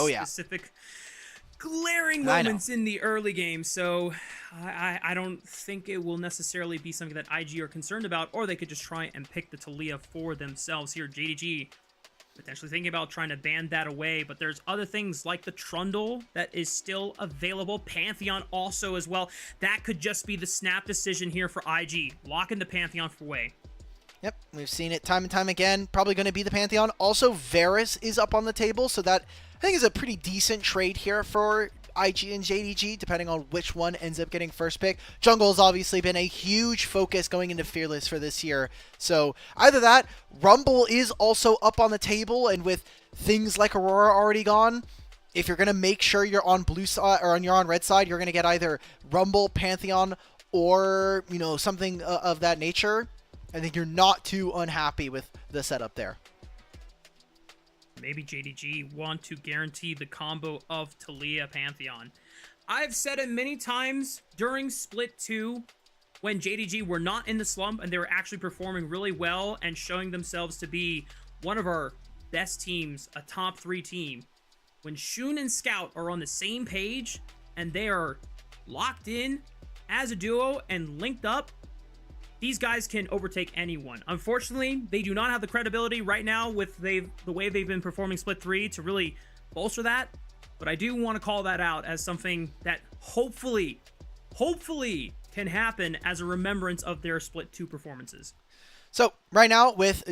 specific glaring moments in the early game. So I don't think it will necessarily be something that IG are concerned about, or they could just try and pick the Taliyah for themselves here. JDG potentially thinking about trying to ban that away, but there's other things like the Trundle that is still available. Pantheon also as well. That could just be the snap decision here for IG. Lock in the Pantheon for away. Yep, we've seen it time and time again. Probably going to be the Pantheon. Also, Varus is up on the table, so that I think is a pretty decent trade here for IG and JDG, depending on which one ends up getting first pick. Jungle has obviously been a huge focus going into Fearless for this year. So either that, Rumble is also up on the table, and with things like Aurora already gone, if you're going to make sure you're on blue side or you're on red side, you're going to get either Rumble, Pantheon, or, you know, something of that nature. I think you're not too unhappy with the setup there. Maybe JDG want to guarantee the combo of Taliyah Pantheon. I've said it many times during Split 2 when JDG were not in the slump and they were actually performing really well and showing themselves to be one of our best teams, a top 3 team. When Shun and Scout are on the same page and they are locked in as a duo and linked up, these guys can overtake anyone. Unfortunately, they do not have the credibility right now with the way they've been performing Split 3 to really bolster that. But I do want to call that out as something that hopefully can happen as a remembrance of their Split 2 performances. So right now with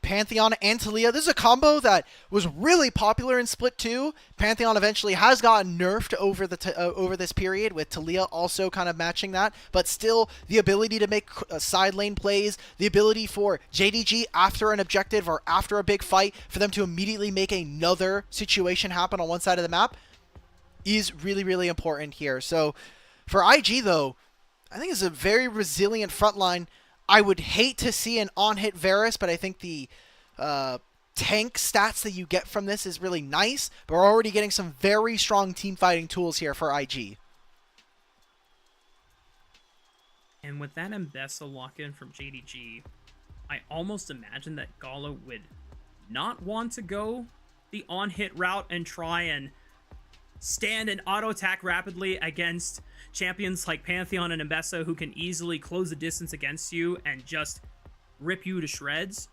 Pantheon and Taliyah, this is a combo that was really popular in Split 2. Pantheon eventually has gotten nerfed over over this period, with Taliyah also kind of matching that, but still the ability to make side lane plays, the ability for JDG after an objective or after a big fight for them to immediately make another situation happen on one side of the map is really, really important here. So for IG though, I think it's a very resilient front line. I would hate to see an on-hit Varus, but I think the tank stats that you get from this is really nice. But we're already getting some very strong team fighting tools here for IG. And with that Mbessa lock-in from JDG, I almost imagine that Gala would not want to go the on-hit route and try and stand and auto-attack rapidly against champions like Pantheon and Mbessa, who can easily close the distance against you and just rip you to shreds.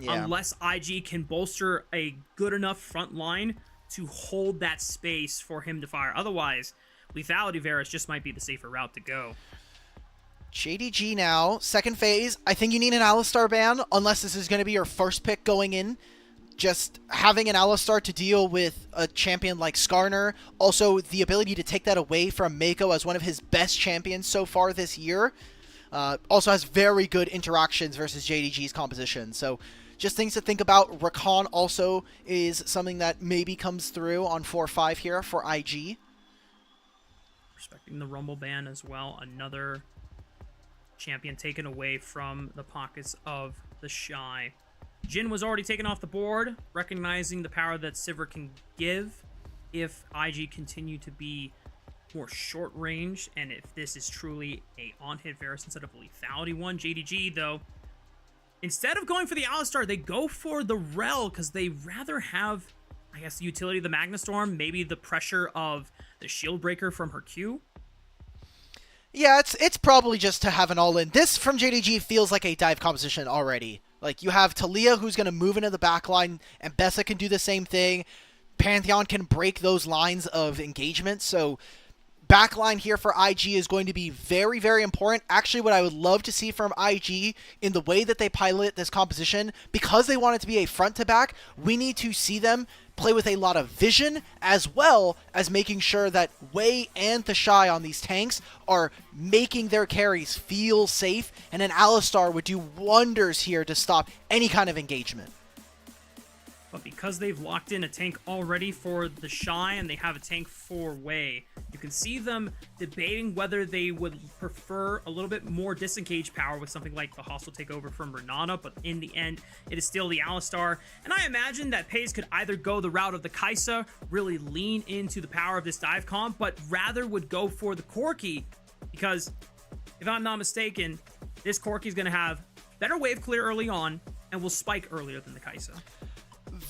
Yeah. Unless IG can bolster a good enough front line to hold that space for him to fire. Otherwise, Lethality Varus just might be the safer route to go. JDG now, second phase. I think you need an Alistar ban, unless this is going to be your first pick going in. Just having an Alistar to deal with a champion like Skarner, also the ability to take that away from Meiko as one of his best champions so far this year, also has very good interactions versus JDG's composition. So just things to think about. Rakan also is something that maybe comes through on 4-5 here for IG. Respecting the Rumble ban as well. Another champion taken away from the pockets of TheShy. Jhin was already taken off the board, recognizing the power that Sivir can give if IG continue to be more short range, and if this is truly a on-hit Varus instead of a lethality one. JDG, though, instead of going for the Alistar, they go for the Rel, because they rather have, I guess, the utility of the Magna Storm, maybe the pressure of the Shield Breaker from her Q. Yeah, it's probably just to have an all-in. This, from JDG, feels like a dive composition already. Like, you have Taliyah, who's going to move into the backline, and Mbessa can do the same thing. Pantheon can break those lines of engagement, so backline here for IG is going to be very, very important. Actually, what I would love to see from IG in the way that they pilot this composition, because they want it to be a front-to-back, we need to see them play with a lot of vision, as well as making sure that Wei and TheShy on these tanks are making their carries feel safe, and an Alistar would do wonders here to stop any kind of engagement. But because they've locked in a tank already for TheShy and they have a tank for Wei, you can see them debating whether they would prefer a little bit more disengaged power with something like the hostile takeover from Renata, but in the end, it is still the Alistar. And I imagine that Peyz could either go the route of the Kaisa, really lean into the power of this dive comp, but rather would go for the Corki, because if I'm not mistaken, this Corki is going to have better wave clear early on and will spike earlier than the Kaisa.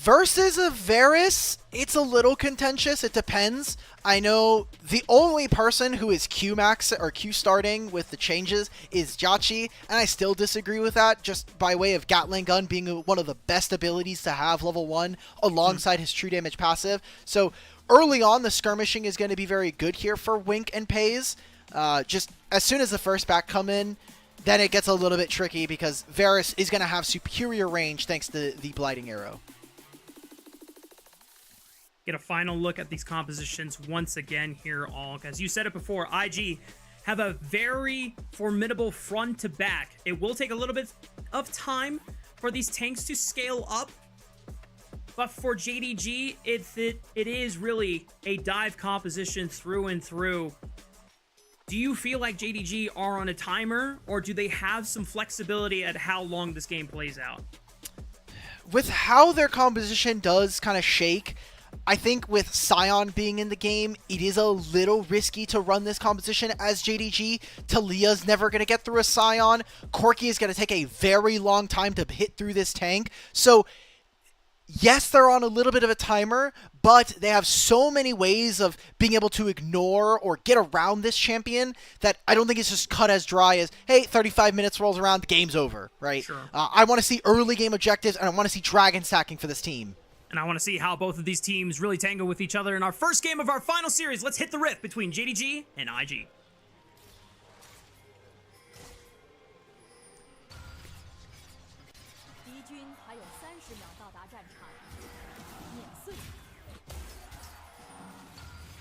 Versus a Varus, it's a little contentious. It depends. I know the only person who is Q-max or Q-starting with the changes is Jachi, and I still disagree with that, just by way of Gatling Gun being one of the best abilities to have level 1 alongside his true damage passive. So early on, the skirmishing is going to be very good here for Wink and Peyz. Just as soon as the first back come in, then it gets a little bit tricky because Varus is going to have superior range thanks to the Blighting Arrow. Get a final look at these compositions once again here, all. As you said it before, IG have a very formidable front to back. It will take a little bit of time for these tanks to scale up, but for JDG, it is really a dive composition through and through. Do you feel like JDG are on a timer, or do they have some flexibility at how long this game plays out? With how their composition does kind of shake, I think with Sion being in the game, it is a little risky to run this composition as JDG. Talia's never going to get through a Sion. Corki is going to take a very long time to hit through this tank. So, yes, they're on a little bit of a timer, but they have so many ways of being able to ignore or get around this champion that I don't think it's just cut as dry as, hey, 35 minutes rolls around, the game's over, right? Sure. I want to see early game objectives, and I want to see dragon stacking for this team. And I want to see how both of these teams really tango with each other in our first game of our final series. Let's hit the rift between JDG and IG.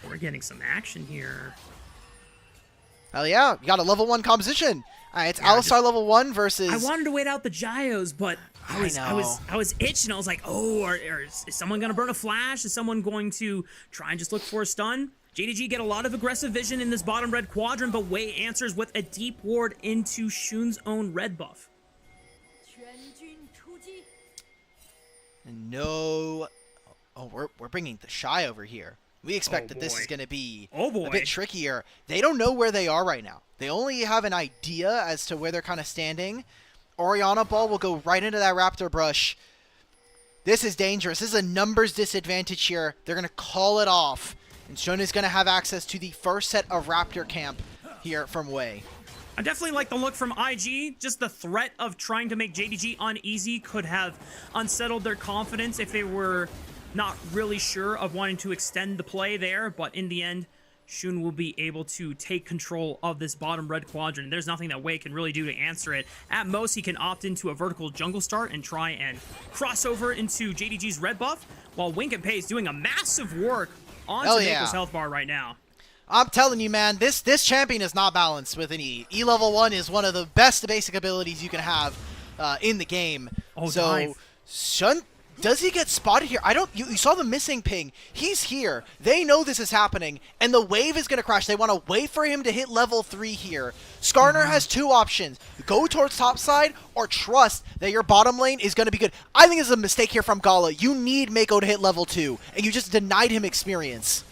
We're getting some action here. Hell yeah, you got a level 1 composition. It's Yeah, Alistar level 1 versus... I wanted to wait out the Gyos, but I was itching. I was like, oh, is someone going to burn a flash? Is someone going to try and just look for a stun? JDG get a lot of aggressive vision in this bottom red quadrant, but Wei answers with a deep ward into Shun's own red buff. No... Oh, we're bringing TheShy over here. We expect that this is going to be a bit trickier. They don't know where they are right now. They only have an idea as to where they're kind of standing. Orianna Ball will go right into that Raptor Brush. This is dangerous. This is a numbers disadvantage here. They're going to call it off. And Shun is going to have access to the first set of Raptor camp here from Wei. I definitely like the look from IG. Just the threat of trying to make JDG uneasy could have unsettled their confidence if they were not really sure of wanting to extend the play there, but in the end, Shun will be able to take control of this bottom red quadrant. There's nothing that Wei can really do to answer it. At most, he can opt into a vertical jungle start and try and cross over into JDG's red buff, while Wink and Peyz doing a massive work onto Meiko's health bar right now. I'm telling you, man, this champion is not balanced with an E. E level 1 is one of the best basic abilities you can have in the game. Oh, so, dive. Shun... Does he get spotted here? You saw the missing ping. He's here. They know this is happening, and the wave is going to crash. They want to wait for him to hit level 3 here. Skarner has 2 options. Go towards top side, or trust that your bottom lane is going to be good. I think this is a mistake here from Gala. You need Meiko to hit level 2, and you just denied him experience.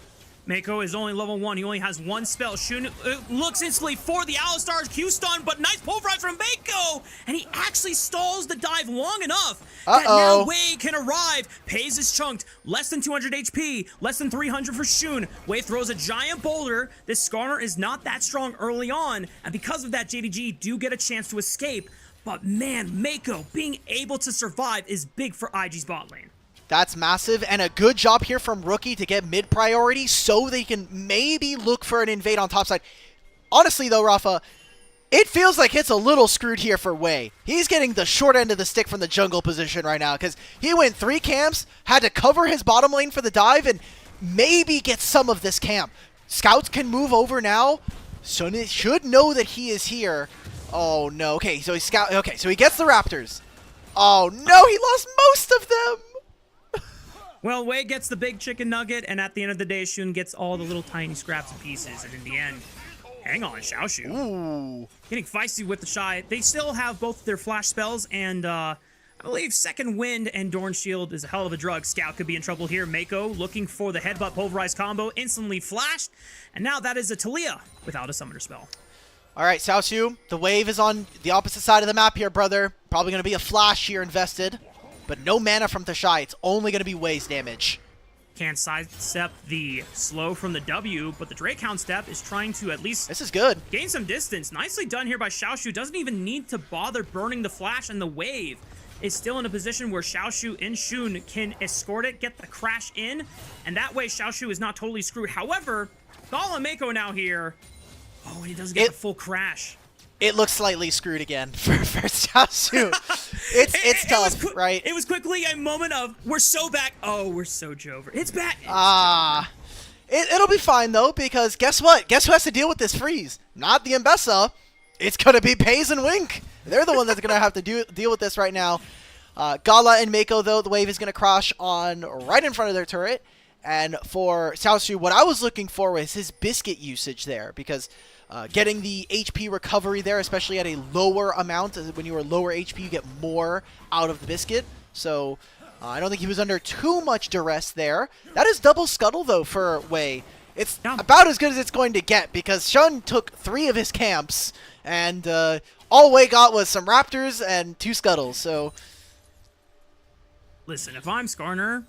Meiko is only level 1. He only has 1 spell. Shun looks instantly for the Alistar's Q-stun, but nice pulverize from Meiko! And he actually stalls the dive long enough that now Wei can arrive. Peyz is chunked. Less than 200 HP. Less than 300 for Shun. Wei throws a giant boulder. This Skarner is not that strong early on, and because of that, JDG do get a chance to escape. But man, Meiko being able to survive is big for IG's bot lane. That's massive, and a good job here from Rookie to get mid priority so they can maybe look for an invade on top side. Honestly though, Rafa, it feels like it's a little screwed here for Wei. He's getting the short end of the stick from the jungle position right now because he went 3 camps, had to cover his bottom lane for the dive, and maybe get some of this camp. Scouts can move over now. Shun should know that he is here. Oh no, okay, so he gets the Raptors. Oh no, he lost most of them! Well, Wei gets the big chicken nugget, and at the end of the day, Shun gets all the little tiny scraps and pieces. And in the end, hang on, Xiaoxu. Ooh. Getting feisty with TheShy. They still have both their flash spells, and I believe Second Wind and Dorn Shield is a hell of a drug. Scout could be in trouble here. Meiko looking for the headbutt pulverized combo, instantly flashed. And now that is a Talia without a summoner spell. All right, Xiaoxu, the wave is on the opposite side of the map here, brother. Probably going to be a flash here invested. but no mana from TheShy. It's only going to be Wei's damage. Can't sidestep the slow from the W, but the Drake Hound step is trying to at least This is good. gain some distance. Nicely done here by Xiaoxu. Doesn't even need to bother burning the flash, and the wave is still in a position where Xiaoxu and Shun can escort it, get the crash in, and that way Xiaoxu is not totally screwed. However, Gala and Meiko now here. Oh, and he doesn't get the full crash. It looks slightly screwed again for Xiaoxu. It's tough, right? It was quickly a moment of, we're so back. Oh, we're so Jover. It's back. It'll be fine, though, because guess what? Guess who has to deal with this freeze? Not the Mbessa. It's going to be Peyz and Wink. They're the one that's going to have to deal with this right now. Gala and Meiko, though, the wave is going to crash on right in front of their turret. And for Xiaoxu, what I was looking for was his biscuit usage there, because getting the HP recovery there, especially at a lower amount, when you are lower HP, you get more out of the biscuit. So I don't think he was under too much duress there. That is double scuttle, though, for Wei. It's about as good as it's going to get, because Shun took 3 of his camps, and all Wei got was some Raptors and 2 scuttles, so... Listen, if I'm Skarner,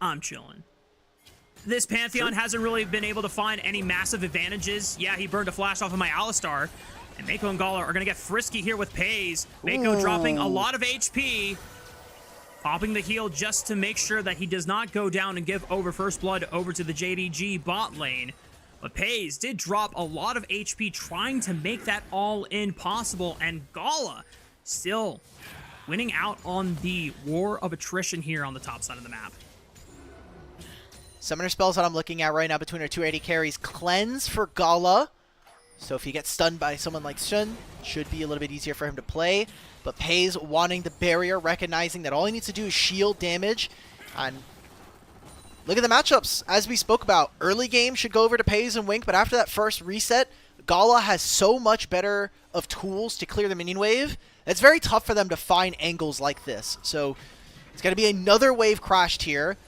I'm chilling. This Pantheon hasn't really been able to find any massive advantages. Yeah, he burned a flash off of my Alistar. And Meiko and Gala are going to get frisky here with Peyz. Meiko dropping a lot of HP. Popping the heal just to make sure that he does not go down and give over first blood over to the JDG bot lane. But Peyz did drop a lot of HP trying to make that all impossible. And Gala still winning out on the war of attrition here on the top side of the map. Summoner spells that I'm looking at right now between our 280 carries. Cleanse for Gala. So if he gets stunned by someone like Shun, should be a little bit easier for him to play. But Peyz wanting the barrier, recognizing that all he needs to do is shield damage. And look at the matchups. As we spoke about, early game should go over to Peyz and Wink, but after that first reset, Gala has so much better of tools to clear the minion wave. It's very tough for them to find angles like this. So it's going to be another wave crashed here.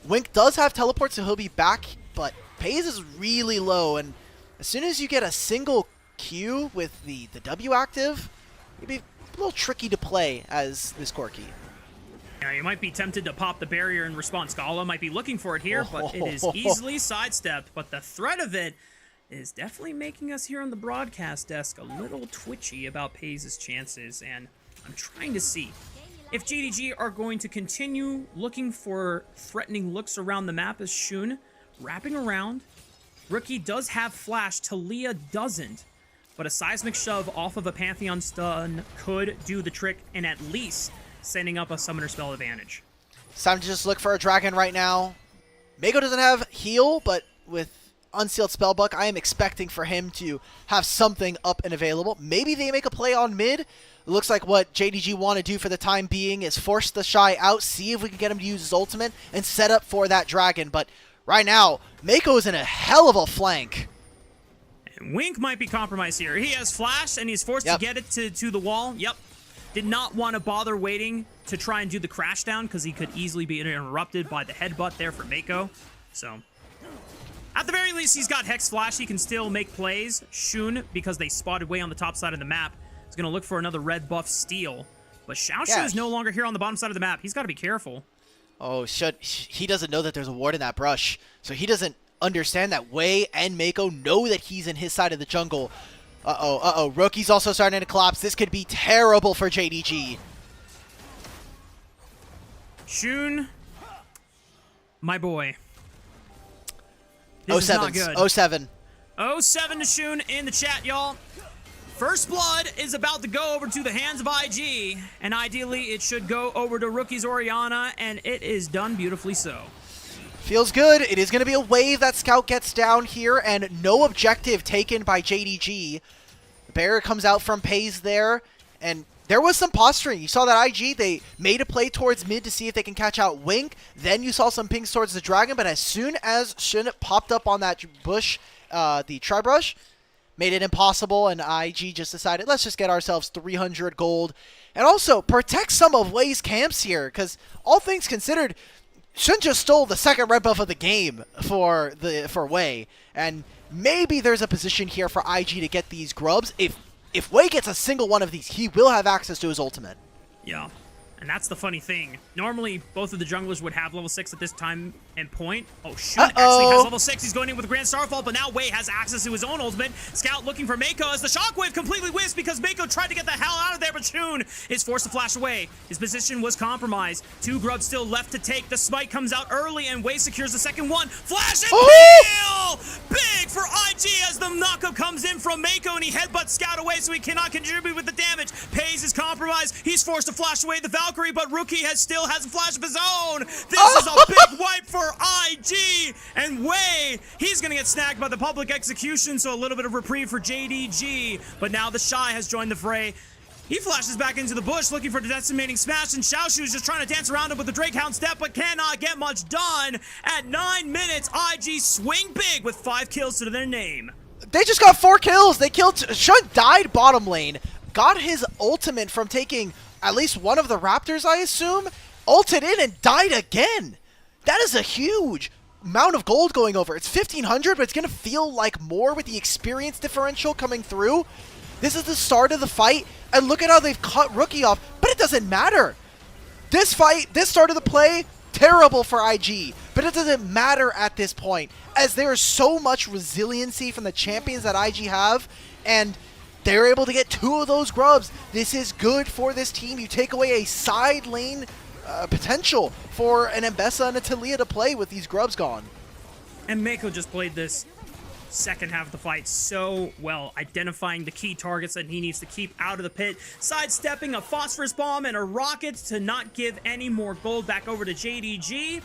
Wink does have teleport, so he'll be back, but Peyz is really low, and as soon as you get a single Q with the W active, it'd be a little tricky to play as this Corki. Yeah, you might be tempted to pop the barrier in response. Gala might be looking for it here, but it is easily sidestepped. But the threat of it is definitely making us here on the broadcast desk a little twitchy about Peyz's chances, and I'm trying to see if JDG are going to continue looking for threatening looks around the map as Shun wrapping around. Rookie does have flash, Talia doesn't, but a seismic shove off of a Pantheon stun could do the trick and at least sending up a summoner spell advantage. It's time to just look for a dragon right now. Meiko doesn't have heal, but with Unsealed Spellbook, I am expecting for him to have something up and available. Maybe they make a play on mid. It looks like what JDG want to do for the time being is force TheShy out, see if we can get him to use his ultimate, and set up for that dragon. But right now, Meiko is in a hell of a flank. And Wink might be compromised here. He has flash, and he's forced to get it to the wall. Yep. Did not want to bother waiting to try and do the crash down, because he could easily be interrupted by the headbutt there for Meiko. So at the very least, he's got Hex Flash. He can still make plays. Shun, because they spotted way on the top side of the map, is going to look for another red buff steal. But Xiaoxu is no longer here on the bottom side of the map. He's got to be careful. Oh, he doesn't know that there's a ward in that brush. So he doesn't understand that Wei and Meiko know that he's in his side of the jungle. Uh-oh. Rookie's also starting to collapse. This could be terrible for JDG. Shun, my boy. 07. 07. 07 to Shun in the chat, y'all. First blood is about to go over to the hands of IG, and ideally it should go over to Rookie's Orianna, and it is done beautifully so. Feels good. It is going to be a wave that Scout gets down here, and no objective taken by JDG. The barrier comes out from Peyz there, and there was some posturing. You saw that IG, they made a play towards mid to see if they can catch out Wink. Then you saw some pings towards the dragon, but as soon as Shun popped up on that bush, the tri-brush, made it impossible, and IG just decided, let's just get ourselves 300 gold. And also, protect some of Wei's camps here, because all things considered, Shun just stole the second red buff of the game for Wei. And maybe there's a position here for IG to get these grubs. If Wei gets a single one of these, he will have access to his ultimate. Yeah. And that's the funny thing. Normally, both of the junglers would have level 6 at this time and point. Oh, Shun actually has level 6. He's going in with a Grand Starfall, but now Wei has access to his own ultimate. Scout looking for Meiko as the Shockwave completely whiffs because Meiko tried to get the hell out of there, but Shun is forced to flash away. His position was compromised. 2 grubs still left to take. The smite comes out early, and Wei secures the second one. Flash and peel! Big for IG as the knockup comes in from Meiko, and he headbutts Scout away, so he cannot contribute with the damage. Peyz is compromised. He's forced to flash away the Valkyrie, but Rookie still has a flash of his own. This is a big wipe for IG, and Wei, he's gonna get snagged by the public execution, so a little bit of reprieve for JDG, but now TheShy has joined the fray. He flashes back into the bush looking for the decimating smash, and Xiaoxu is just trying to dance around him with the Drakehound step, but cannot get much done. At 9 minutes, IG swing big with 5 kills to their name. They just got 4 kills. They killed... Shun died bottom lane. Got his ultimate from taking at least one of the Raptors, I assume. Ulted in and died again. That is a huge amount of gold going over. It's 1,500, but it's going to feel like more with the experience differential coming through. This is the start of the fight, and look at how they've cut Rookie off, but it doesn't matter. This fight, this start of the play, terrible for IG, but it doesn't matter at this point, as there is so much resiliency from the champions that IG have, and they're able to get 2 of those grubs. This is good for this team. You take away a side lane potential for an Mbessa and a Taliyah to play with these grubs gone. And Meiko just played this second half of the fight so well, identifying the key targets that he needs to keep out of the pit, sidestepping a phosphorus bomb and a rocket to not give any more gold back over to JDG.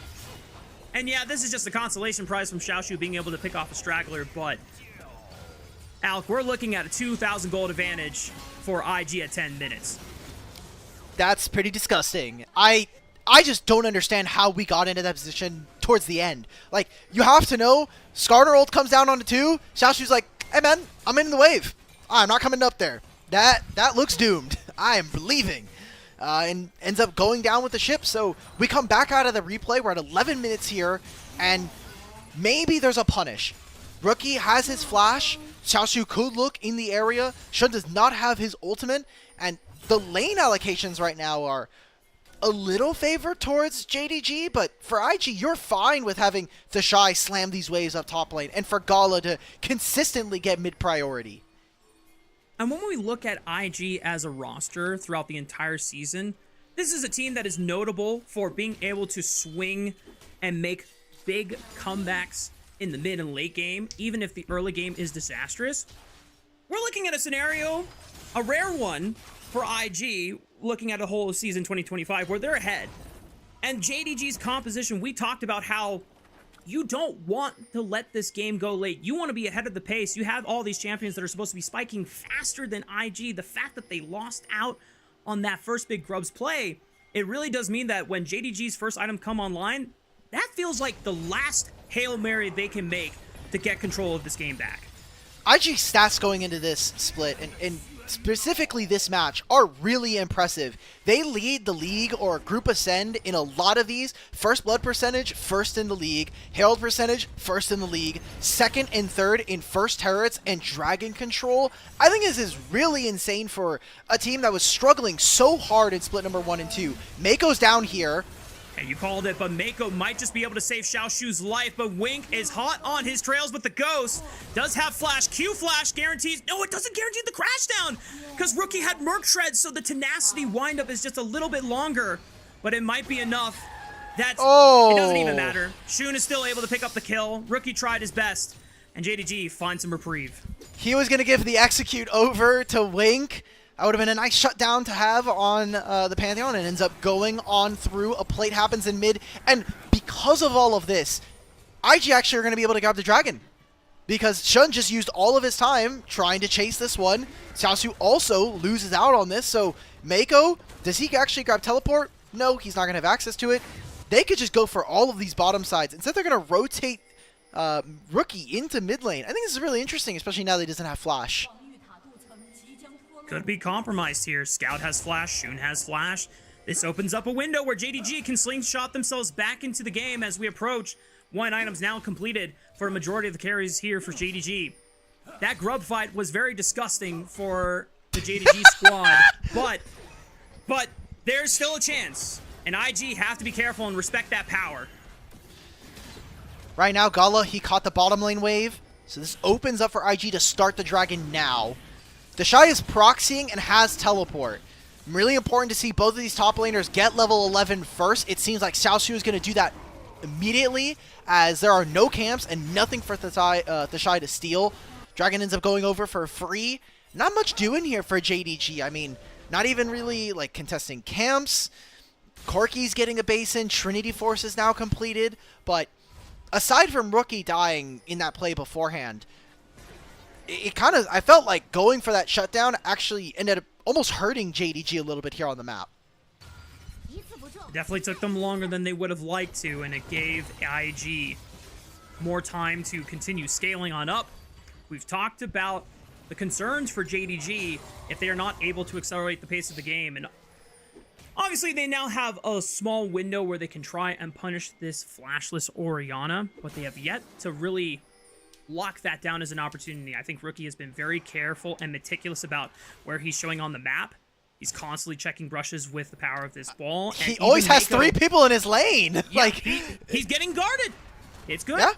And yeah, this is just a consolation prize from Xiaoxu being able to pick off a straggler, but Alec, we're looking at a 2,000 gold advantage for IG at 10 minutes. That's pretty disgusting. I just don't understand how we got into that position towards the end. Like, you have to know, Skarner ult comes down onto 2. Xiaoxu's like, hey man, I'm in the wave. I'm not coming up there. That looks doomed. I am leaving. And ends up going down with the ship. So we come back out of the replay. We're at 11 minutes here. And maybe there's a punish. Rookie has his flash. Xiaoxu could look in the area. Shun does not have his ultimate. And the lane allocations right now are a little favor towards JDG, but for IG, you're fine with having TheShy slam these waves up top lane, and for Gala to consistently get mid-priority. And when we look at IG as a roster throughout the entire season, this is a team that is notable for being able to swing and make big comebacks in the mid and late game, even if the early game is disastrous. We're looking at a scenario, a rare one for IG, looking at a whole season 2025 where they're ahead. And JDG's composition, we talked about how you don't want to let this game go late. You want to be ahead of the pace. You have all these champions that are supposed to be spiking faster than IG. The fact that they lost out on that first big grubs play, it really does mean that when JDG's first item come online, that feels like the last Hail Mary they can make to get control of this game back. IG stats going into this split, and specifically this match, are really impressive. They lead the league or group ascend in a lot of these. First blood percentage, first in the league. Herald percentage, first in the league. Second and third in first turrets and dragon control. I think this is really insane for a team that was struggling so hard in split number 1 and 2. Meiko's down here. And you called it, but Meiko might just be able to save Xiaoxu's life, but Wink is hot on his trails with the ghost. Does have flash. Q flash guarantees. No, it doesn't guarantee the crash down because Rookie had Merc Shred, so the tenacity windup is just a little bit longer, but it might be enough. It doesn't even matter. Shun is still able to pick up the kill. Rookie tried his best, and JDG finds some reprieve. He was going to give the execute over to Wink. That would have been a nice shutdown to have on the Pantheon, and ends up going on through. A plate happens in mid, and because of all of this, IG actually are going to be able to grab the dragon. Because Shun just used all of his time trying to chase this one. Xiaoxu also loses out on this, so Meiko, does he actually grab teleport? No, he's not going to have access to it. They could just go for all of these bottom sides. Instead, they're going to rotate Rookie into mid lane. I think this is really interesting, especially now that he doesn't have flash. Could be compromised here. Scout has flash, Shun has flash. This opens up a window where JDG can slingshot themselves back into the game as we approach. 1 item's now completed for a majority of the carries here for JDG. That grub fight was very disgusting for the JDG squad, but there's still a chance. And IG have to be careful and respect that power. Right now, Gala, he caught the bottom lane wave. So this opens up for IG to start the dragon now. TheShy is proxying and has teleport. Really important to see both of these top laners get level 11 first. It seems like Xiaoxu is going to do that immediately, as there are no camps and nothing for TheShy to steal. Dragon ends up going over for free. Not much doing here for JDG. I mean, not even really like contesting camps. Corki's getting a base in. Trinity Force is now completed. But aside from Rookie dying in that play beforehand, it kind of, I felt like going for that shutdown actually ended up almost hurting JDG a little bit here on the map. Definitely took them longer than they would have liked to, and it gave IG more time to continue scaling on up. We've talked about the concerns for JDG if they are not able to accelerate the pace of the game, and obviously they now have a small window where they can try and punish this flashless Orianna, but they have yet to really lock that down as an opportunity. I think Rookie has been very careful and meticulous about where he's showing on the map. He's constantly checking brushes with the power of this ball. And he always has Meiko, 3 people in his lane. Yeah, he's getting guarded. It's good. Yeah.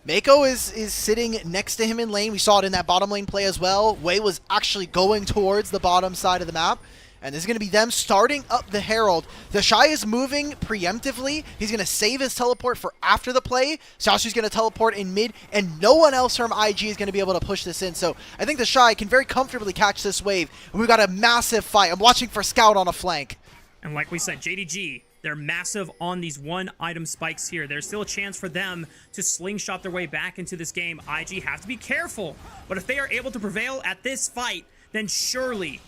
Meiko is sitting next to him in lane. We saw it in that bottom lane play as well. Wei was actually going towards the bottom side of the map. And this is going to be them starting up the Herald. TheShy is moving preemptively. He's going to save his teleport for after the play. Xiaoxu's going to teleport in mid, and no one else from IG is going to be able to push this in. So I think TheShy can very comfortably catch this wave. And we've got a massive fight. I'm watching for Scout on a flank. And like we said, JDG, they're massive on these one-item spikes here. There's still a chance for them to slingshot their way back into this game. IG have to be careful. But if they are able to prevail at this fight, then surely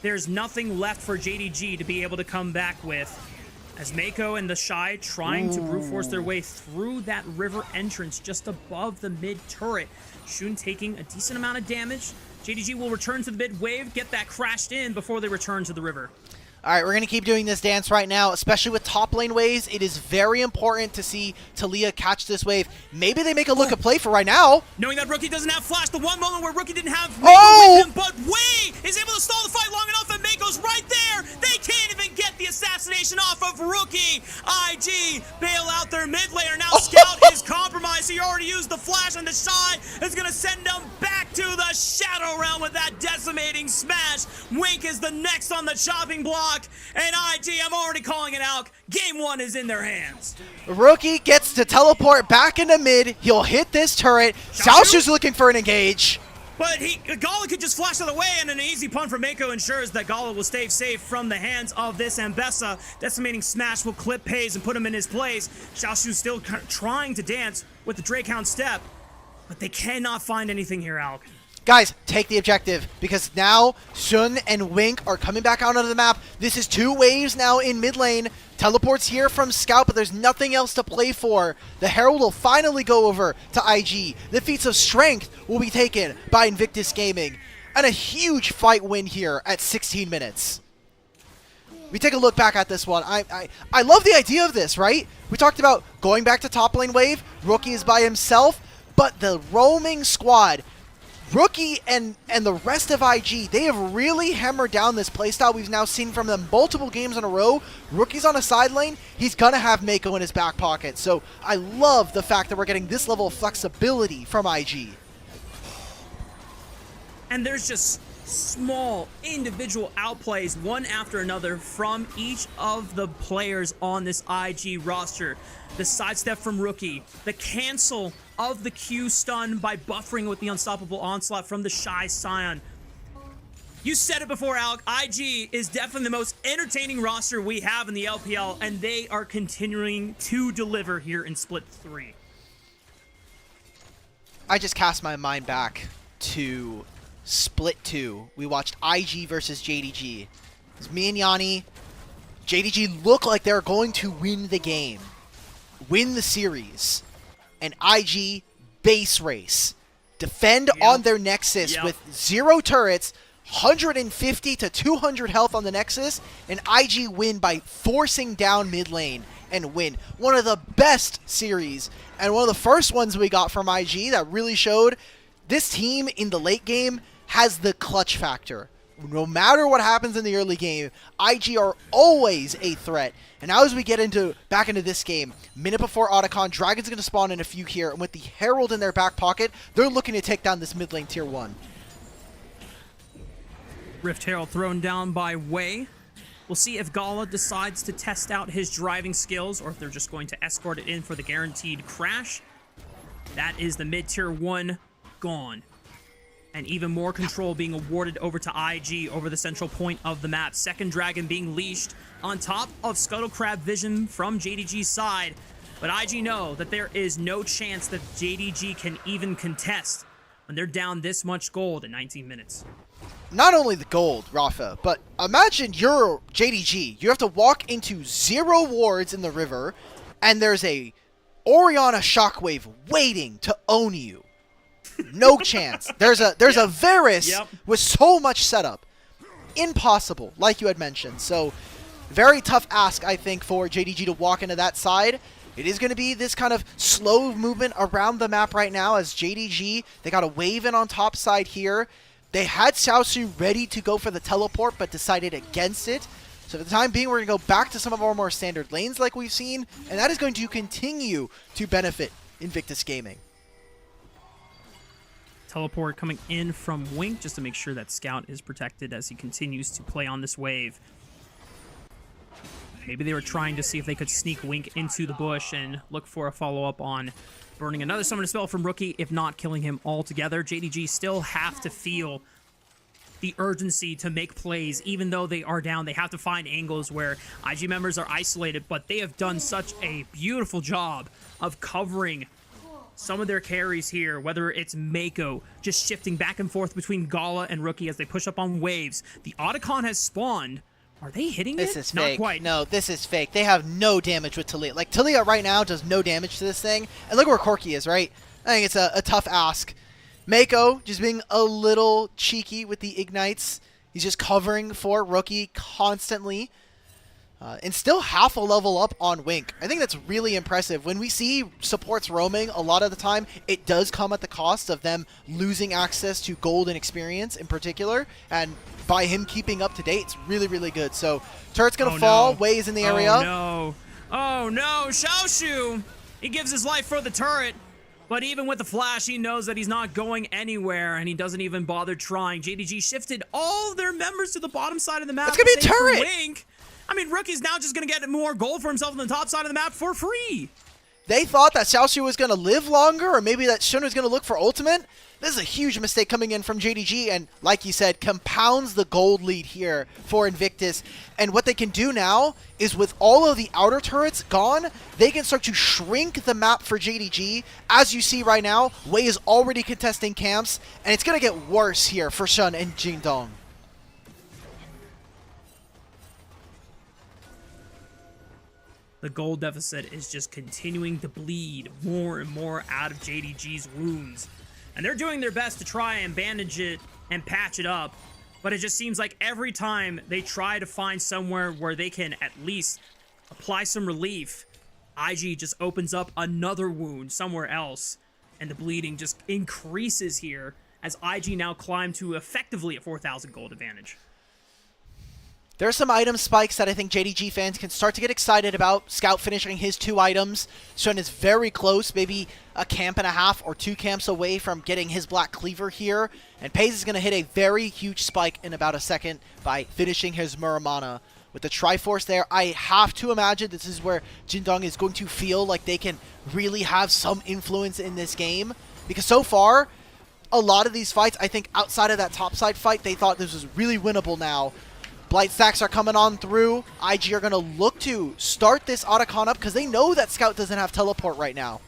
there's nothing left for JDG to be able to come back with. As Meiko and TheShy trying to brute force their way through that river entrance just above the mid turret. Shun taking a decent amount of damage. JDG will return to the mid wave, get that crashed in before they return to the river. All right, we're going to keep doing this dance right now, especially with top lane waves. It is very important to see Taliyah catch this wave. Maybe they make a look at play for right now. Knowing that Rookie doesn't have flash, the one moment where Rookie didn't have Oh! Meiko with him, but Wei is able to stall the fight long enough, and Meiko's right there. They can't even get the assassination off of Rookie. IG bail out their mid laner. Now Scout is compromised. He already used the flash, and TheShy is going to send them back to the Shadow Realm with that decimating smash. Wink is the next on the chopping block. And IG, I'm already calling it out. Game 1 is in their hands. Rookie gets to teleport back into mid. He'll hit this turret. Xiaoxu's looking for an engage. But Gala could just flash it away, and an easy pun for Meiko ensures that Gala will stay safe from the hands of this Ambessa. Decimating smash will clip Peyz and put him in his place. Xiaoxu still trying to dance with the Drakehound step, but they cannot find anything here, Alk. Guys, take the objective, because now Shun and Wink are coming back out onto the map. This is 2 waves now in mid lane. Teleports here from Scout, but there's nothing else to play for. The Herald will finally go over to IG. The feats of strength will be taken by Invictus Gaming. And a huge fight win here at 16 minutes. We take a look back at this one. I love the idea of this, right? We talked about going back to top lane wave. Rookie is by himself, but the roaming squad, Rookie and the rest of IG, they have really hammered down this playstyle. We've now seen from them multiple games in a row. Rookie's on a side lane. He's going to have Meiko in his back pocket. So I love the fact that we're getting this level of flexibility from IG. And there's just small individual outplays one after another from each of the players on this IG roster. The sidestep from Rookie, the cancel of the Q stun by buffering with the unstoppable onslaught from TheShy Scion. You said it before, Alec. IG is definitely the most entertaining roster we have in the LPL, and they are continuing to deliver here in Split 3. I just cast my mind back to Split 2. We watched IG versus JDG. It was me and Yanni. JDG looked like they're going to win the game, win the series, and IG base race, defend on their Nexus with 0 turrets, 150 to 200 health on the Nexus, and IG win by forcing down mid lane and win. One of the best series, and one of the first ones we got from IG that really showed this team in the late game has the clutch factor. no matter what happens in the early game, IG are always a threat. And now as we get back into this game, minute before Otacon, Dragon's going to spawn in a few here, and with the Herald in their back pocket, they're looking to take down this mid lane tier 1. Rift Herald thrown down by Wei. We'll see if Gala decides to test out his driving skills, or if they're just going to escort it in for the guaranteed crash. That is the mid-tier 1 gone. And even more control being awarded over to IG over the central point of the map. Second Dragon being leashed on top of Scuttle Crab vision from JDG's side. But IG know that there is no chance that JDG can even contest when they're down this much gold in 19 minutes. Not only the gold, Rafa, but imagine you're JDG. You have to walk into 0 wards in the river, and there's a Orianna Shockwave waiting to own you. No chance. There's a Varus with so much setup. Impossible, like you had mentioned. So, very tough ask, I think, for JDG to walk into that side. It is going to be this kind of slow movement around the map right now as JDG, they got a wave in on top side here. They had Xiaoxu ready to go for the teleport, but decided against it. So for the time being, we're going to go back to some of our more standard lanes like we've seen, and that is going to continue to benefit Invictus Gaming. Teleport coming in from Wink just to make sure that Scout is protected as he continues to play on this wave. Maybe they were trying to see if they could sneak Wink into the bush and look for a follow-up on burning another summoner spell from Rookie, if not killing him altogether. JDG still have to feel the urgency to make plays, even though they are down. They have to find angles where IG members are isolated, but they have done such a beautiful job of covering some of their carries here, whether it's Meiko just shifting back and forth between Gala and Rookie as they push up on waves. The Otacon has spawned. Are they hitting This it? is fake. Not quite. No, this is fake. They have no damage with Talia. Like, Talia right now does no damage to this thing. And look where Corki is, right? I think it's a tough ask. Meiko just being a little cheeky with the ignites. He's just covering for Rookie constantly. And still half a level up on Wink. I think that's really impressive. When we see supports roaming, a lot of the time, it does come at the cost of them losing access to gold and experience in particular. And by him keeping up to date, it's really, really good. So, turret's going to fall. No. Wei is in the area. Oh, no. Oh, no. Xiaoxu! He gives his life for the turret. But even with the flash, he knows that he's not going anywhere, and he doesn't even bother trying. JDG shifted all their members to the bottom side of the map. It's going to be a turret! Wink. I mean, Rookie's now just going to get more gold for himself on the top side of the map for free. They thought that Xiaoxu was going to live longer, or maybe that Shun was going to look for ultimate. This is a huge mistake coming in from JDG, and like you said, compounds the gold lead here for Invictus. And what they can do now is with all of the outer turrets gone, they can start to shrink the map for JDG. As you see right now, Wei is already contesting camps, and it's going to get worse here for Shun and Jingdong. The gold deficit is just continuing to bleed more and more out of JDG's wounds. And they're doing their best to try and bandage it and patch it up. But it just seems like every time they try to find somewhere where they can at least apply some relief, IG just opens up another wound somewhere else. And the bleeding just increases here as IG now climb to effectively a 4,000 gold advantage. There's some item spikes that I think JDG fans can start to get excited about. Scout finishing his 2 items. Shun is very close, maybe a camp and a half or 2 camps away from getting his Black Cleaver here. And Peyz is going to hit a very huge spike in about a second by finishing his Muramana. With the Triforce there, I have to imagine this is where Jingdong is going to feel like they can really have some influence in this game. Because so far, a lot of these fights, I think outside of that topside fight, they thought this was really winnable now. Blight stacks are coming on through. IG are going to look to start this Otacon up because they know that Scout doesn't have teleport right now.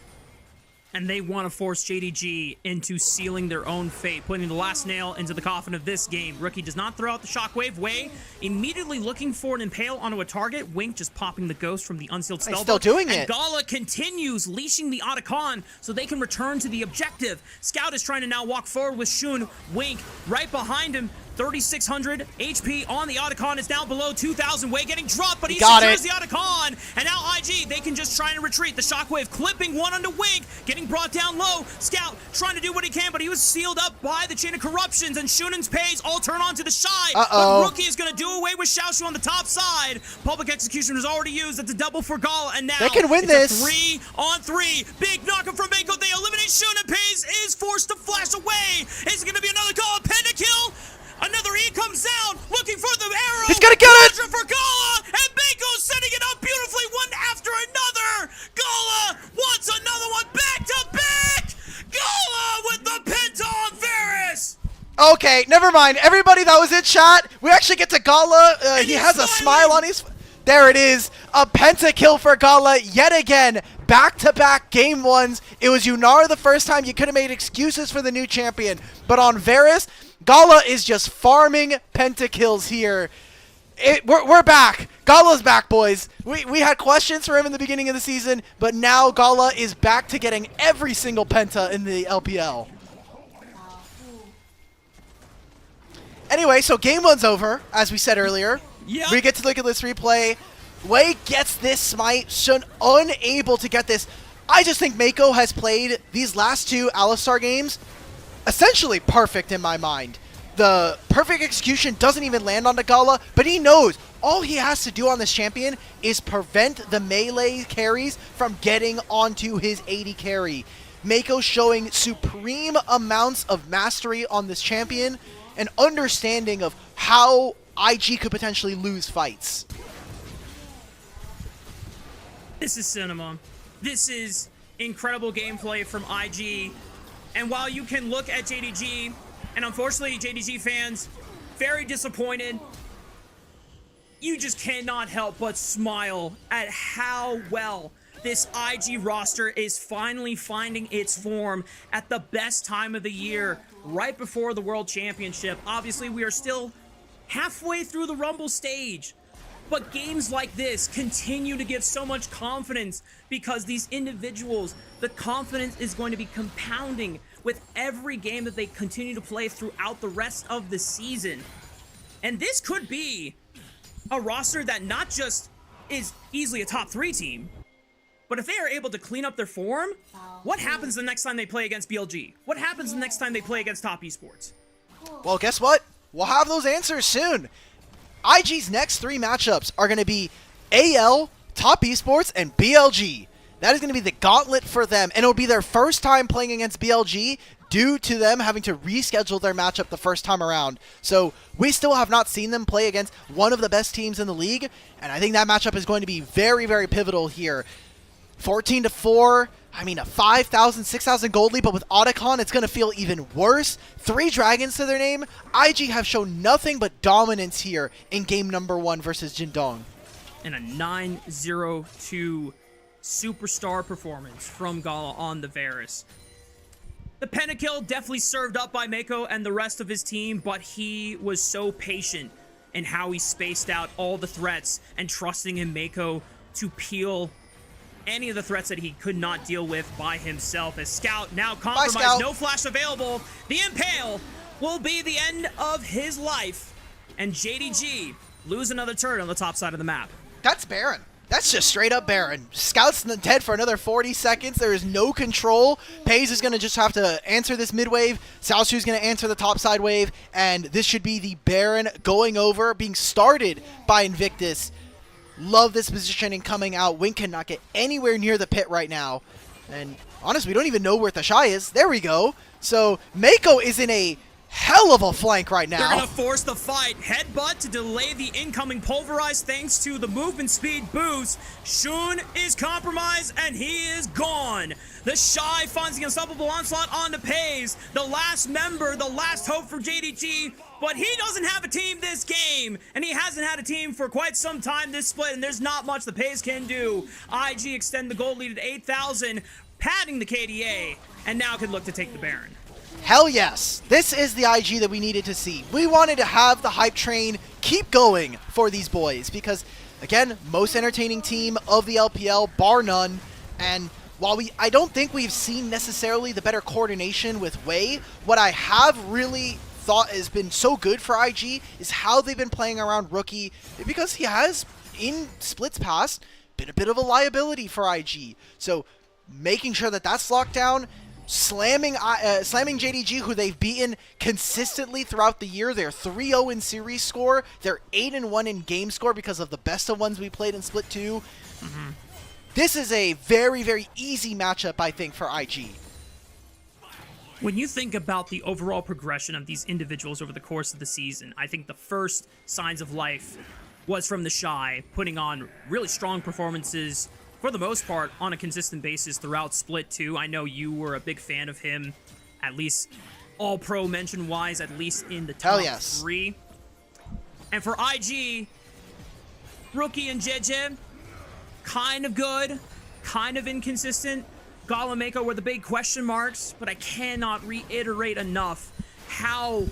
And they want to force JDG into sealing their own fate, putting the last nail into the coffin of this game. Rookie does not throw out the shockwave. Wei immediately looking for an impale onto a target. Wink just popping the ghost from the unsealed spellbook. Still doing it. And Gala continues leashing the Otacon so they can return to the objective. Scout is trying to now walk forward with Shun. Wink right behind him. 3,600 HP on the Otacon is down below 2,000. Wei getting dropped, but he Got secures it. the Otacon. And now IG, they can just try and retreat. The Shockwave clipping one onto Wink, getting brought down low. Scout trying to do what he can, but he was sealed up by the Chain of Corruptions, and Shunen's Peyz all turn on to TheShy. But Rookie is going to do away with Xiaoxu on the top side. Public Execution was already used. It's a double for Gala, and now they can win this. 3-on-3. Big knockup from Meiko. They eliminate Shunen. Peyz is forced to flash away. Is it going to be another Gala pentakill? Another E comes down, looking for the arrow. He's gonna get it! For Gala, and Meiko's setting it up beautifully, one after another. Gala wants another one back to back. Gala with the penta on Varus. Okay, never mind. Everybody that was in chat, we actually get to Gala. He has a smile on his... There it is. A pentakill for Gala yet again. Back-to-back game ones. It was Yunara the first time. You could have made excuses for the new champion. But on Varus, Gala is just farming pentakills here. We're back. Gala's back, boys. We had questions for him in the beginning of the season, but now Gala is back to getting every single penta in the LPL. Anyway, so game one's over, as we said earlier. Yep. We get to look at this replay. Wei gets this smite. Shun unable to get this. I just think Meiko has played these last two Alistar games essentially perfect in my mind. The perfect execution doesn't even land on the Gala, but he knows all he has to do on this champion is prevent the melee carries from getting onto his AD carry. Meiko showing supreme amounts of mastery on this champion and understanding of how IG could potentially lose fights. This is cinema. This is incredible gameplay from IG. And while you can look at JDG, and unfortunately JDG fans, very disappointed, you just cannot help but smile at how well this IG roster is finally finding its form at the best time of the year, right before the World Championship. Obviously, we are still halfway through the Rumble stage, but games like this continue to give so much confidence because these individuals, the confidence is going to be compounding with every game that they continue to play throughout the rest of the season. And this could be a roster that not just is easily a top 3 team, but if they are able to clean up their form, what happens the next time they play against BLG? What happens the next time they play against top esports? Well, guess what? We'll have those answers soon. IG's next 3 matchups are going to be AL, Top Esports, and BLG. That is going to be the gauntlet for them, and it'll be their first time playing against BLG due to them having to reschedule their matchup the first time around. So we still have not seen them play against one of the best teams in the league, and I think that matchup is going to be very, very pivotal here. 14-4, I mean a 5,000, 6,000 gold lead, but with Otacon it's going to feel even worse. 3 dragons to their name. IG have shown nothing but dominance here in game number 1 versus Jindong. And a 9-0-2 superstar performance from Gala on the Varus. The pentakill definitely served up by Meiko and the rest of his team, but he was so patient in how he spaced out all the threats and trusting in Meiko to peel any of the threats that he could not deal with by himself. As Scout now compromised, no flash available. The Impale will be the end of his life, and JDG lose another turret on the top side of the map. That's Baron. That's just straight up Baron. Scout's dead for another 40 seconds. There is no control. Peyz is going to just have to answer this mid wave. Xiaoxu is going to answer the top side wave, and this should be the Baron going over, being started by Invictus. Love this positioning coming out. Wink cannot get anywhere near the pit right now. And honestly, we don't even know where TheShy is. There we go. So Meiko is in a hell of a flank right now. They're going to force the fight. Headbutt to delay the incoming pulverize thanks to the movement speed boost. Shun is compromised and he is gone. TheShy finds the unstoppable onslaught onto Peyz. The last member, the last hope for JDG. But he doesn't have a team this game, and he hasn't had a team for quite some time this split, and there's not much the Peyz can do. IG extend the gold lead at 8,000, padding the KDA, and now can look to take the Baron. Hell yes. This is the IG that we needed to see. We wanted to have the hype train keep going for these boys because, again, most entertaining team of the LPL, bar none, and while I don't think we've seen necessarily the better coordination with Wei, what I have really thought has been so good for IG is how they've been playing around Rookie, because he has, in splits past, been a bit of a liability for IG. So making sure that that's locked down, slamming JDG, who they've beaten consistently throughout the year. They're 3-0 in series score. They're 8-1 in game score because of the best of ones we played in Split 2. This is a very, very easy matchup, I think, for IG. When you think about the overall progression of these individuals over the course of the season, I think the first signs of life was from TheShy, putting on really strong performances, for the most part, on a consistent basis throughout Split 2. I know you were a big fan of him, at least all-pro mention-wise, at least in the top 3. And for IG, Rookie and JDG, kind of good, kind of inconsistent. Gala, Meiko were the big question marks, but I cannot reiterate enough how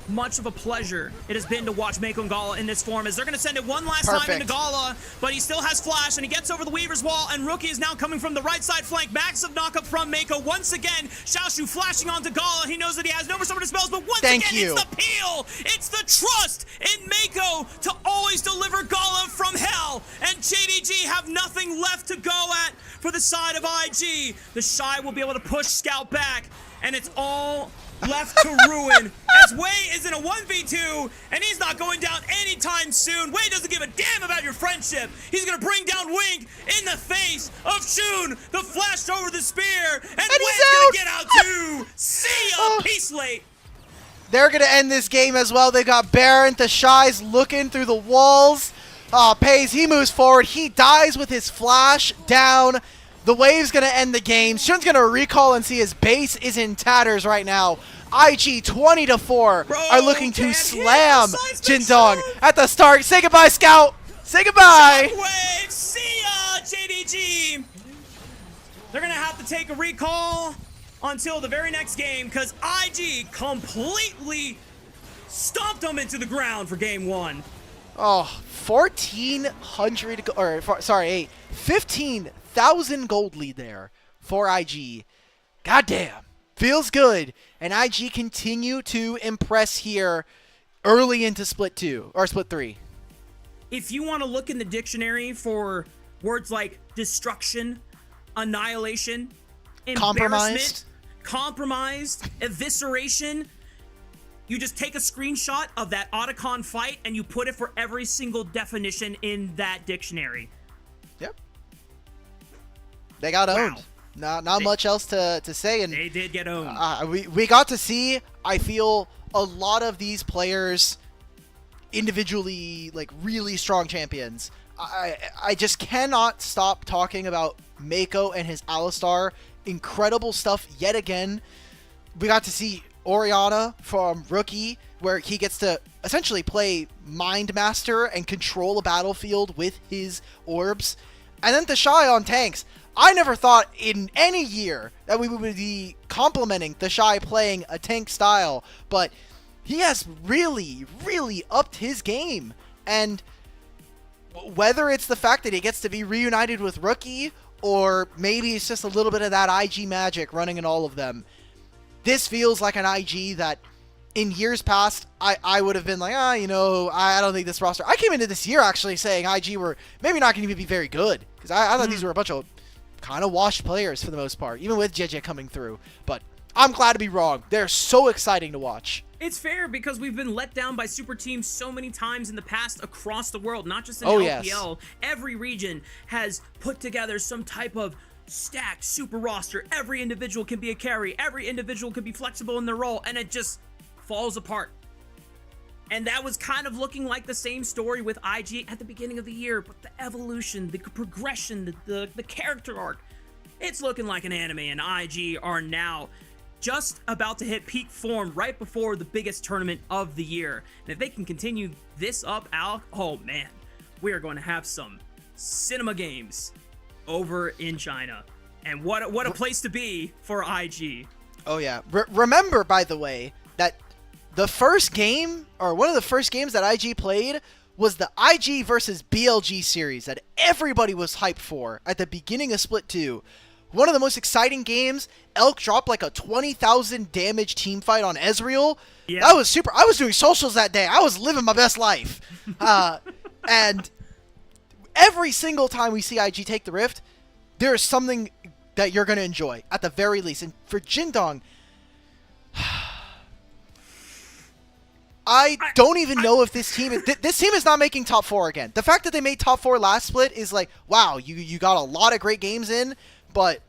much of a pleasure it has been to watch Meiko and Gala in this form, as they're going to send it one last time into Gala, but he still has flash, and he gets over the Weaver's wall, and Rookie is now coming from the right side flank. Massive knockup from Meiko. Once again, Xiaoxu flashing onto Gala. He knows that he has no summoner spells, but once again, it's the peel! It's the trust in Meiko to always deliver Gala from hell, and JDG have nothing left to go at for the side of IG. TheShy will be able to push Scout back, and it's all left to ruin, as Wei is in a 1v2, and he's not going down anytime soon. Wei doesn't give a damn about your friendship. He's gonna bring down Wink in the face of Shun, the flash over the spear, and Wei's gonna get out too. See ya, peace late. They're gonna end this game as well. They got Baron, TheShy's looking through the walls. Peyz, he moves forward, he dies with his flash down. The wave's going to end the game. Shun's going to recall and see his base is in tatters right now. IG 20-4 are looking to slam Jindong at the start. Say goodbye, Scout. Say goodbye. Shockwave. See ya, JDG. They're going to have to take a recall until the very next game, because IG completely stomped them into the ground for game 1. Oh, 1,400, or sorry, 15,000 gold lead there for IG. Goddamn, feels good. And IG continue to impress here early into Split 2, or Split 3. If you want to look in the dictionary for words like destruction, annihilation, embarrassment, compromised, evisceration, you just take a screenshot of that Otacon fight and you put it for every single definition in that dictionary. Yep. They got owned. Not much else to say. And they did get owned. We got to see, I feel, a lot of these players individually, like, really strong champions. I just cannot stop talking about Meiko and his Alistar. Incredible stuff yet again. We got to see Orianna from Rookie, where he gets to essentially play Mind Master and control a battlefield with his orbs. And then TheShy on tanks. I never thought in any year that we would be complimenting TheShy playing a tank style, but he has really, really upped his game. And whether it's the fact that he gets to be reunited with Rookie, or maybe it's just a little bit of that IG magic running in all of them, this feels like an IG that in years past, I would have been like, I don't think this roster... I came into this year actually saying IG were maybe not going to be very good, because I thought these were a bunch of kind of washed players for the most part, even with JJ coming through. But I'm glad to be wrong. They're so exciting to watch. It's fair, because we've been let down by super teams so many times in the past across the world, not just in LPL. Yes. Every region has put together some type of stacked super roster. Every individual can be a carry. Every individual can be flexible in their role, and it just falls apart. And that was kind of looking like the same story with IG at the beginning of the year, but the evolution, the progression, the character arc, it's looking like an anime, and IG are now just about to hit peak form right before the biggest tournament of the year. And if they can continue this up, oh man, we are going to have some cinema games over in China. And what a place to be for IG. Oh yeah. Remember, by the way, that the first game, or one of the first games that IG played, was the IG versus BLG series that everybody was hyped for at the beginning of Split 2. one of the most exciting games. Elk dropped like a 20,000 damage team fight on Ezreal. Yeah. That was super. I was doing socials that day. I was living my best life. And every single time we see IG take the Rift, there is something that you're going to enjoy, at the very least. And for Jindong, I don't even know if this team is not making top 4 again. The fact that they made top 4 last split is like, wow, you got a lot of great games in, but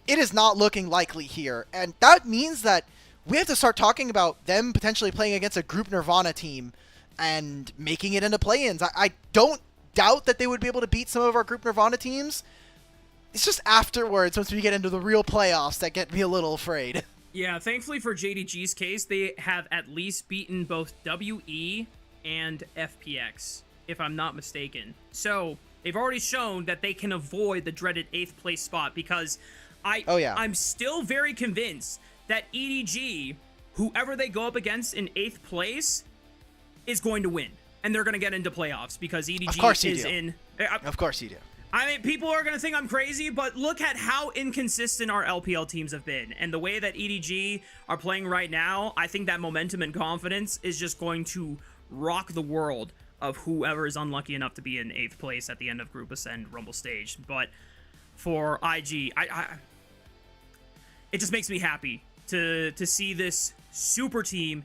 it is not looking likely here. And that means that we have to start talking about them potentially playing against a group Nirvana team and making it into play-ins. I don't doubt that they would be able to beat some of our group Nirvana teams. It's just afterwards, once we get into the real playoffs, that get me a little afraid. Yeah, thankfully for JDG's case, they have at least beaten both WE and FPX, if I'm not mistaken. So, they've already shown that they can avoid the dreaded 8th place spot, because I'm still very convinced that EDG, whoever they go up against in 8th place, is going to win. And they're going to get into playoffs, because EDG is in... Of course you do. I mean, people are going to think I'm crazy, but look at how inconsistent our LPL teams have been. And the way that EDG are playing right now, I think that momentum and confidence is just going to rock the world of whoever is unlucky enough to be in 8th place at the end of Group Ascend Rumble stage. But for IG, it just makes me happy to see this super team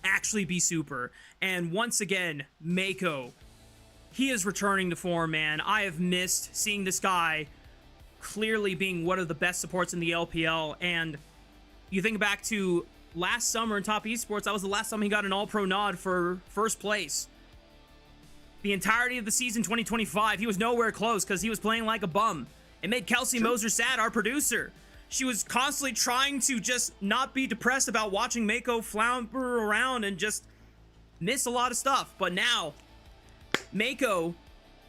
actually be super. And once again, Meiko, he is returning to form, man. I have missed seeing this guy clearly being one of the best supports in the LPL. And you think back to last summer in Top Esports, that was the last time he got an All-Pro nod for first place. The entirety of the season 2025, he was nowhere close because he was playing like a bum. It made Kelsey Moser sad, our producer. She was constantly trying to just not be depressed about watching Meiko flounder around and just miss a lot of stuff. But now, Meiko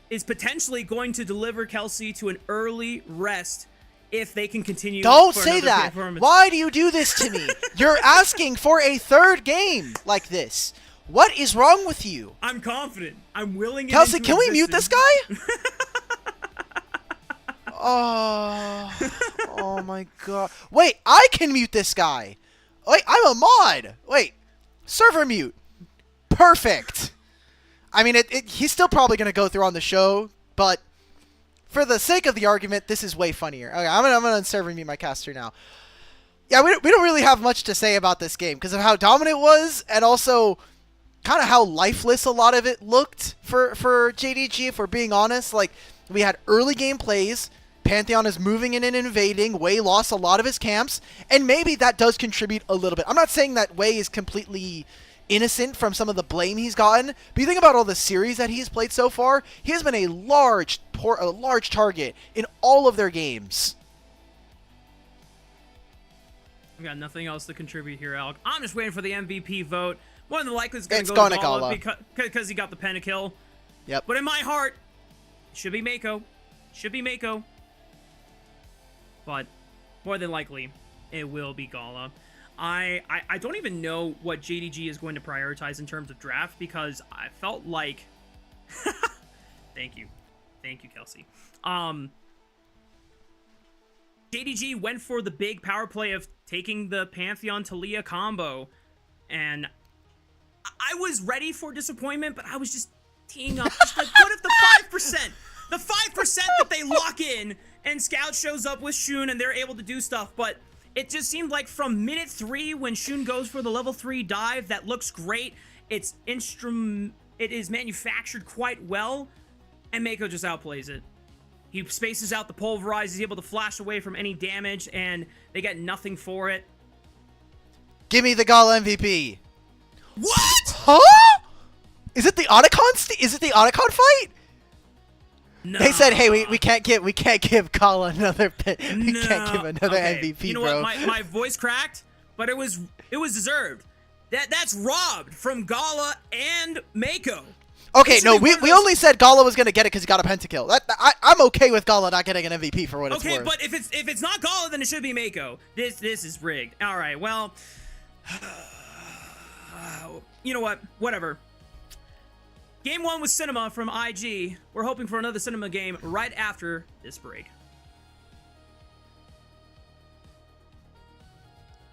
is potentially going to deliver Kelsey to an early rest if they can continue. Don't say that. Why do you do this to me? You're asking for a 3rd game like this. What is wrong with you? I'm confident. I'm willing. Kelsey, can we mute this guy? Oh my god. Wait, I can mute this guy. Wait, I'm a mod. Wait, server mute. Perfect. I mean, he's still probably going to go through on the show, but for the sake of the argument, this is way funnier. Okay, I'm going to server mute my caster now. Yeah, we don't really have much to say about this game because of how dominant it was, and also kind of how lifeless a lot of it looked for JDG, if we're being honest. Like, we had early game plays, Pantheon is moving in and invading, Wei lost a lot of his camps, and maybe that does contribute a little bit. I'm not saying that Wei is completely innocent from some of the blame he's gotten, but you think about all the series that he's played so far, he has been a large target in all of their games. I've got nothing else to contribute here, Alec. I'm just waiting for the MVP vote. More than likely it's going to go to Gala because he got the pentakill. Yep. But in my heart, it should be Meiko. Should be Meiko. But more than likely, it will be Gala. I don't even know what JDG is going to prioritize in terms of draft, because I felt like... Thank you, Kelsey. JDG went for the big power play of taking the Pantheon Taliyah combo, and I was ready for disappointment, but I was just teeing up. Just like, what if the 5%? The 5% that they lock in, and Scout shows up with Shun, and they're able to do stuff, but... It just seemed like from minute 3 when Shun goes for the level 3 dive, that looks great. It is manufactured quite well, and Meiko just outplays it. He spaces out the pulverize, he's able to flash away from any damage, and they get nothing for it. Give me the Gala MVP. What? Huh? Is it the Otacon fight? No. They said, "Hey, we can't give Gala another can't give another MVP, you know bro." What? My voice cracked, but it was deserved. That's robbed from Gala and Meiko. Okay, no, we only said Gala was gonna get it because he got a pentakill. I'm okay with Gala not getting an MVP for what it's worth. Okay, but if it's not Gala, then it should be Meiko. This is rigged. All right, well, you know what? Whatever. Game 1 was Cinema from IG. We're hoping for another Cinema game right after this break.